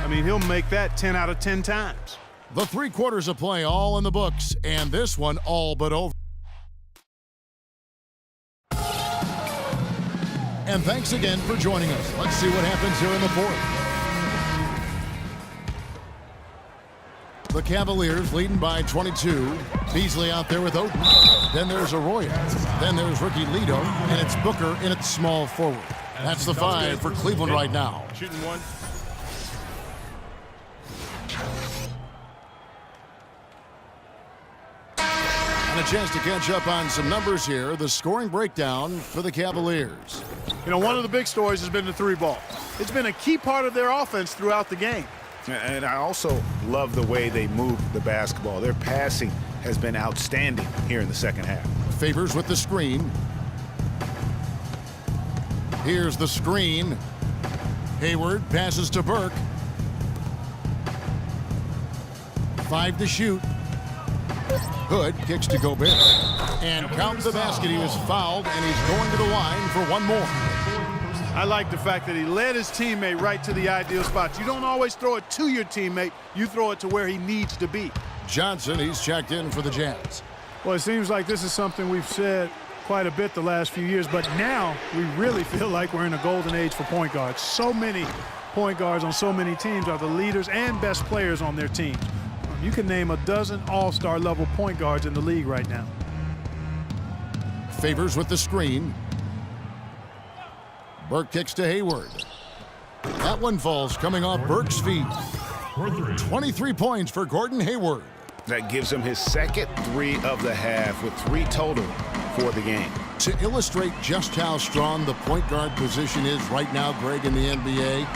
I mean, he'll make that 10 out of 10 times. The 3 quarters of play all in the books, and this one all but over. And thanks again for joining us. Let's see what happens here in the 4th. The Cavaliers leading by 22. Beasley out there with Oden. Then there's Arroyo. Then there's Ricky Lido, and it's Booker in its small forward. That's the 5 for Cleveland right now. Shooting one. And a chance to catch up on some numbers here. The scoring breakdown for the Cavaliers. You know, one of the big stories has been the 3-ball. It's been a key part of their offense throughout the game. And I also love the way they move the basketball. Their passing has been outstanding here in the second half. Favors with the screen. Here's the screen. Hayward passes to Burke. 5 to shoot. Hood kicks to Gobert. And count the basket. He was fouled, and he's going to the line for one more. I like the fact that he led his teammate right to the ideal spot. You don't always throw it to your teammate. You throw it to where he needs to be. Johnson, he's checked in for the Jazz. Well, it seems like this is something we've said quite a bit the last few years, but now we really feel like we're in a golden age for point guards. So many point guards on so many teams are the leaders and best players on their teams. You can name a dozen all-star level point guards in the league right now. Favors with the screen. Burke kicks to Hayward. That one falls coming off Burke's feet. 23 points for Gordon Hayward. That gives him his second 3 of the half with 3 total for the game. To illustrate just how strong the point guard position is right now, Greg, in the NBA,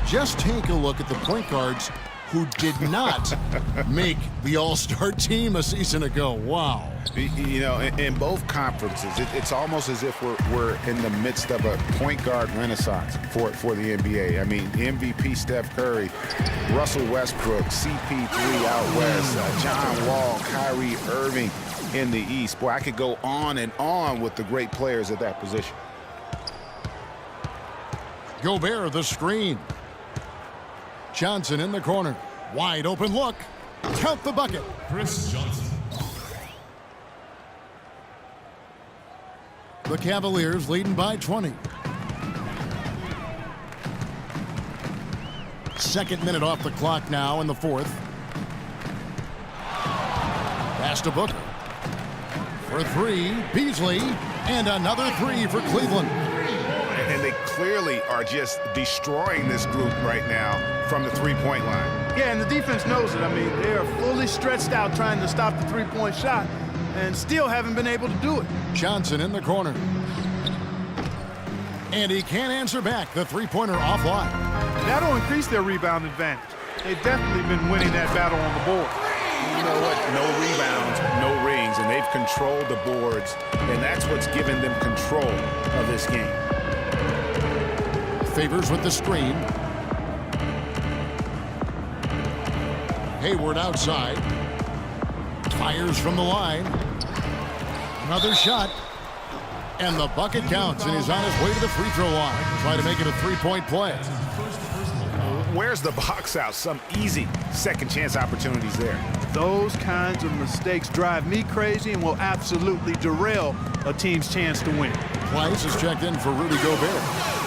just take a look at the point guards who did not make the All-Star team a season ago. Wow. You know, in both conferences, it's almost as if we're in the midst of a point guard renaissance for the NBA. I mean, MVP Steph Curry, Russell Westbrook, CP3 out west, John Wall, Kyrie Irving in the East. Boy, I could go on and on with the great players at that position. Gobert, the screen. Johnson in the corner. Wide open look. Count the bucket. Chris Johnson. The Cavaliers leading by 20. Second minute off the clock now in the 4th. Pass to Booker. For 3, Beasley. And another 3 for Cleveland. And they clearly are just destroying this group right now from the 3-point line. Yeah, and the defense knows it. I mean, they are fully stretched out trying to stop the 3-point shot and still haven't been able to do it. Johnson in the corner. And he can't answer back. The 3-pointer offline. That'll increase their rebound advantage. They've definitely been winning that battle on the board. You know what? No rebounds, no rings, and they've controlled the boards, and that's what's given them control of this game. Favors with the screen. Hayward outside. Fires from the line. Another shot. And the bucket counts, and he's on his way to the free throw line. Try to make it a 3-point play. Where's the box out? Some easy second chance opportunities there. Those kinds of mistakes drive me crazy and will absolutely derail a team's chance to win. Price is checked in for Rudy Gobert.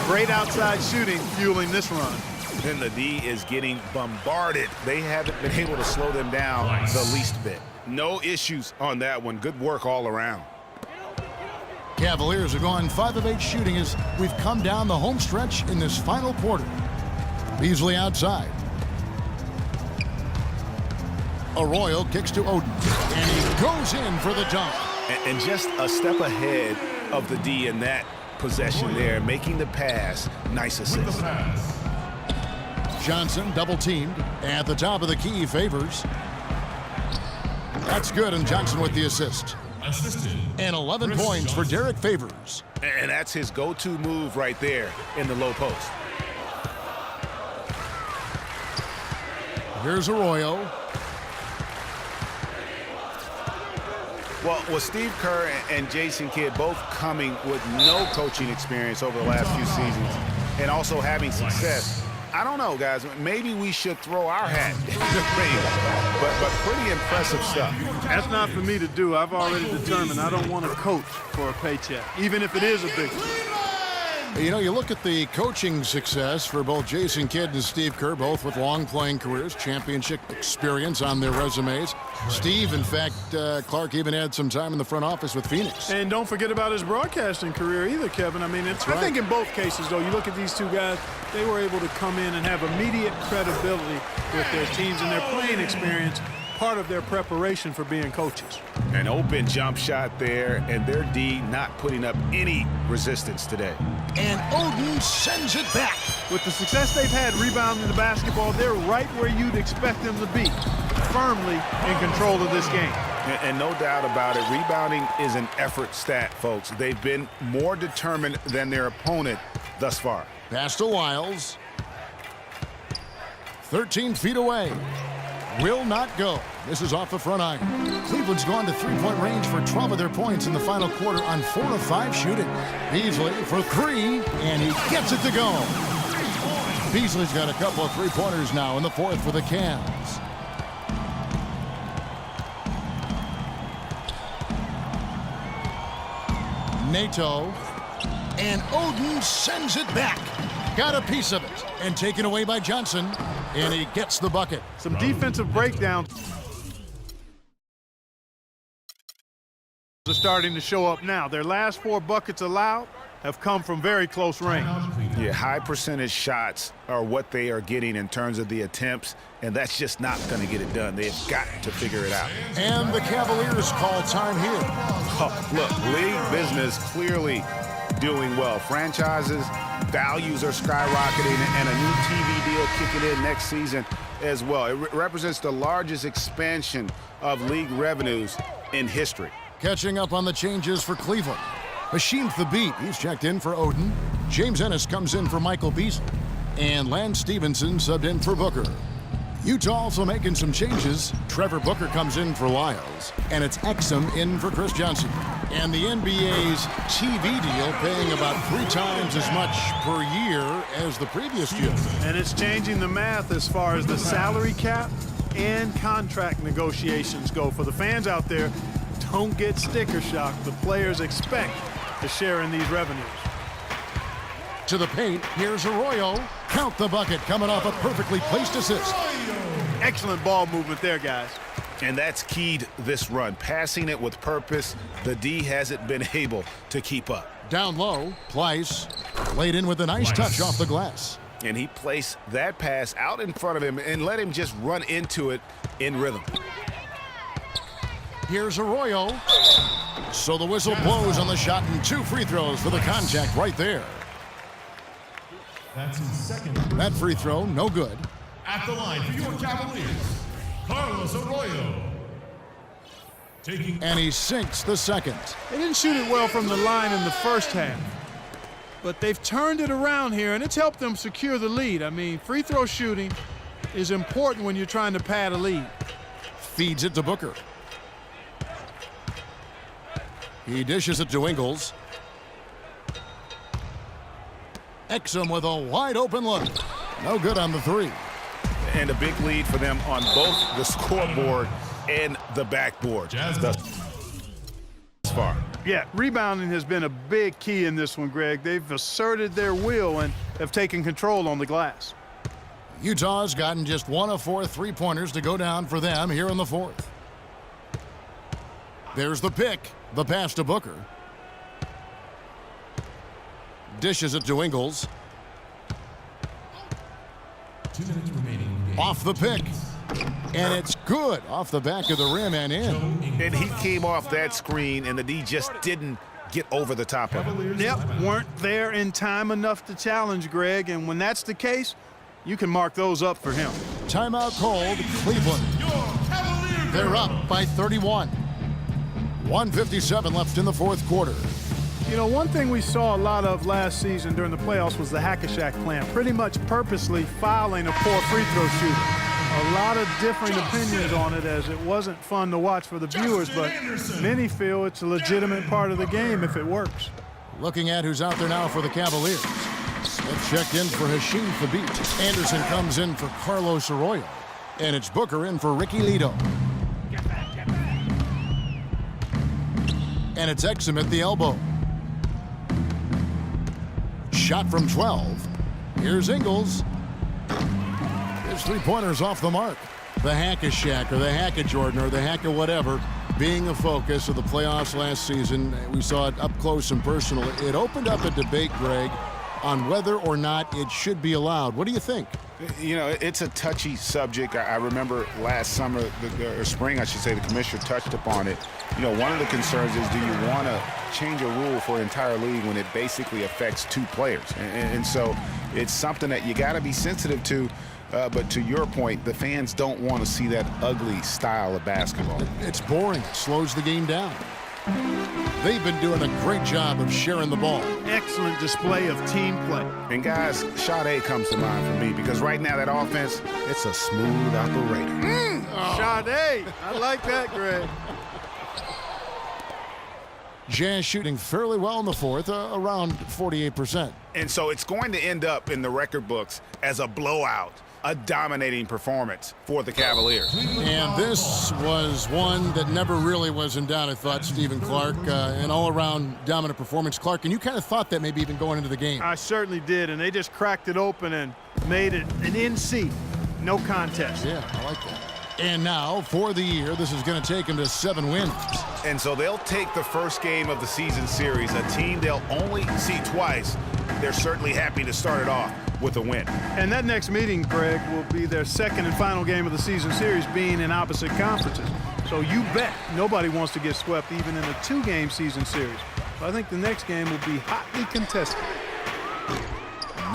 Great outside shooting fueling this run. Then the D is getting bombarded. They haven't been able to slow them down the least bit. No issues on that one. Good work all around. Cavaliers are going 5 of 8 shooting as we've come down the home stretch in this final quarter. Beasley outside. Arroyo kicks to Oden. And he goes in for the dunk. And just a step ahead of the D in that possession there, making the pass. Nice assist. Johnson double teamed at the top of the key. Favors. That's good, and Johnson with the assist. And 11 points for Derek Favors. And that's his go-to move right there in the low post. Here's Arroyo. Well, with Steve Kerr and Jason Kidd both coming with no coaching experience over the last few seasons and also having success, I don't know, guys. Maybe we should throw our hat in the ring. But pretty impressive stuff. That's not for me to do. I've already determined I don't want to coach for a paycheck, even if it is a big one. You know, you look at the coaching success for both Jason Kidd and Steve Kerr, both with long playing careers, championship experience on their resumes. Steve, in fact, Clark even had some time in the front office with Phoenix. And don't forget about his broadcasting career either, Kevin. I mean, I think in both cases, though, you look at these two guys, they were able to come in and have immediate credibility with their teams and their playing experience, part of their preparation for being coaches. An open jump shot there, and their D not putting up any resistance today. And Oden sends it back. With the success they've had rebounding the basketball, they're right where you'd expect them to be, firmly in control of this game. And no doubt about it, rebounding is an effort stat, folks. They've been more determined than their opponent thus far. Pass to Wiles. 13 feet away. Will not go. This is off the front iron. Cleveland's gone to three-point range for 12 of their points in the final quarter on 4 of 5 shooting. Beasley for 3, and he gets it to go. Beasley's got a couple of three-pointers now in the fourth for the Cavs. Nato, and Oden sends it back. Got a piece of it, and taken away by Johnson, and he gets the bucket. Some defensive breakdowns are starting to show up now. Their last 4 buckets allowed have come from very close range. Yeah, high percentage shots are what they are getting in terms of the attempts, and that's just not going to get it done. They've got to figure it out. And the Cavaliers call time here. Oh, look, league business clearly doing well. Franchises, values are skyrocketing, and a new TV deal kicking in next season as well. It represents the largest expansion of league revenues in history. Catching up on the changes for Cleveland. Hashim Thabit, he's checked in for Oden. James Ennis comes in for Michael Beasley. And Lance Stevenson subbed in for Booker. Utah also making some changes. Trevor Booker comes in for Lyles. And it's Exum in for Chris Johnson. And the NBA's TV deal paying about 3 times as much per year as the previous year. And it's changing the math as far as the salary cap and contract negotiations go. For the fans out there, don't get sticker shock. The players expect to share in these revenues. To the paint, here's Arroyo. Count the bucket, coming off a perfectly placed assist. Excellent ball movement there, guys. And that's keyed this run. Passing it with purpose, the D hasn't been able to keep up. Down low, Pleiss laid in with a nice touch off the glass. And he placed that pass out in front of him and let him just run into it in rhythm. Here's Arroyo. So the whistle blows on the shot, and 2 free throws for the contact right there. That's his second. That free throw, no good. At the line for your Cavaliers, Carlos Arroyo. And he sinks the second. They didn't shoot it well from the line in the first half, but they've turned it around here, and it's helped them secure the lead. I mean, free throw shooting is important when you're trying to pad a lead. Feeds it to Booker. He dishes it to Ingles. Exum with a wide open look. No good on the 3. And a big lead for them on both the scoreboard and the backboard thus far. Yeah, rebounding has been a big key in this one, Greg. They've asserted their will and have taken control on the glass. Utah's gotten just 1 of 4 three-pointers to go down for them here in the 4th. There's the pick. The pass to Booker. Dishes it to Ingles. 2 minutes remaining. Off the pick. And it's good off the back of the rim and in. And he came off that screen, and the D just didn't get over the top of it. Yep, weren't there in time enough to challenge Greg, and when that's the case, you can mark those up for him. Timeout called, Cleveland. They're up by 31. 1:57 left in the 4th quarter. You know, one thing we saw a lot of last season during the playoffs was the Hack-a-Shack plan, pretty much purposely fouling a poor free throw shooter. A lot of different opinions on it, as it wasn't fun to watch for the viewers, but many feel it's a legitimate part of the game if it works. Looking at who's out there now for the Cavaliers. Smith checked in for Hashim Thabit. Anderson comes in for Carlos Arroyo. And it's Booker in for Ricky Lito. And it's Exum at the elbow. Shot from 12. Here's Ingles. His three-pointers off the mark. The Hack-a-Shack or the Hack-a-Jordan or the Hack-a-whatever being a focus of the playoffs last season. We saw it up close and personal. It opened up a debate, Greg, on whether or not it should be allowed. What do you think? You know, it's a touchy subject. I remember last summer, or spring, I should say, the commissioner touched upon it. You know, one of the concerns is, do you want to change a rule for an entire league when it basically affects two players? And so it's something that you got to be sensitive to. But to your point, the fans don't want to see that ugly style of basketball. It's boring. It slows the game down. They've been doing a great job of sharing the ball. Excellent display of team play. And guys, Sade comes to mind for me because right now that offense, it's a smooth operator. Sade, I like that, Greg. Jazz shooting fairly well in the fourth, around 48%. And so it's going to end up in the record books as a blowout, a dominating performance for the Cavaliers. And this was one that never really was in doubt, I thought, Stephen Clark. An all-around dominant performance. Clark, and you kind of thought that maybe even going into the game. I certainly did, and they just cracked it open and made it an in-seat. No contest. Yeah, I like that. And now, for the year, this is going to take them to 7 wins. And so they'll take the first game of the season series, a team they'll only see twice. They're certainly happy to start it off with a win. And that next meeting, Greg, will be their second and final game of the season series, being in opposite conferences. So you bet nobody wants to get swept even in a 2-game season series. So I think the next game will be hotly contested.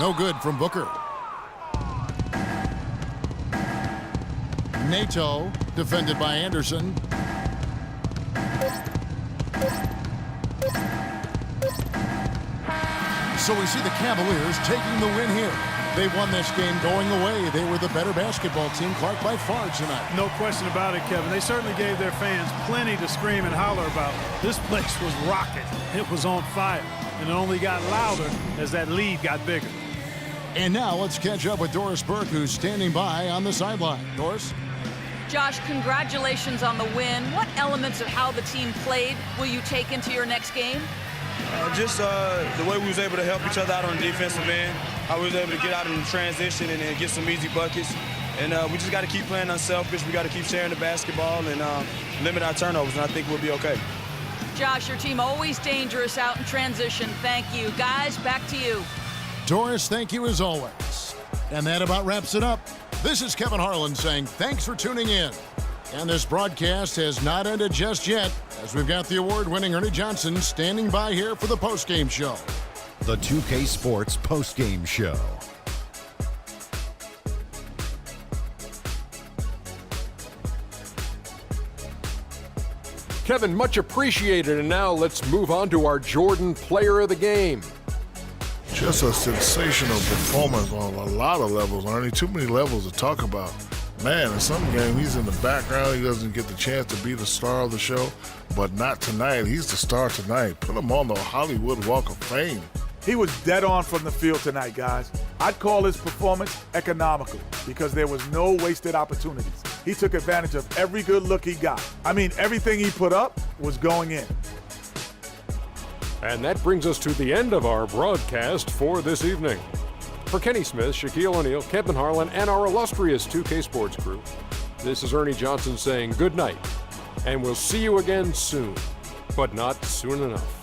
No good from Booker. Nato, defended by Anderson. So we see the Cavaliers taking the win here. They won this game going away. They were the better basketball team, Clark, by far tonight. No question about it, Kevin. They certainly gave their fans plenty to scream and holler about. This place was rocking. It was on fire. And it only got louder as that lead got bigger. And now let's catch up with Doris Burke, who's standing by on the sideline. Doris? Josh, congratulations on the win. What elements of how the team played will you take into your next game? Just the way we was able to help each other out on the defensive end, how we was able to get out in the transition and get some easy buckets. And we just got to keep playing unselfish. We got to keep sharing the basketball and limit our turnovers, and I think we'll be okay. Josh, your team always dangerous out in transition. Thank you. Guys, back to you. Doris, thank you as always. And that about wraps it up. This is Kevin Harlan saying thanks for tuning in. And this broadcast has not ended just yet, as we've got the award-winning Ernie Johnson standing by here for the postgame show. The 2K Sports postgame show. Kevin, much appreciated. And now let's move on to our Jordan Player of the Game. Just a sensational performance on a lot of levels, Ernie. Too many levels to talk about. Man, in some game, he's in the background. He doesn't get the chance to be the star of the show, but not tonight. He's the star tonight. Put him on the Hollywood Walk of Fame. He was dead on from the field tonight, guys. I'd call his performance economical because there was no wasted opportunities. He took advantage of every good look he got. I mean, everything he put up was going in. And that brings us to the end of our broadcast for this evening. For Kenny Smith, Shaquille O'Neal, Kevin Harlan, and our illustrious 2K Sports crew, this is Ernie Johnson saying good night, and we'll see you again soon, but not soon enough.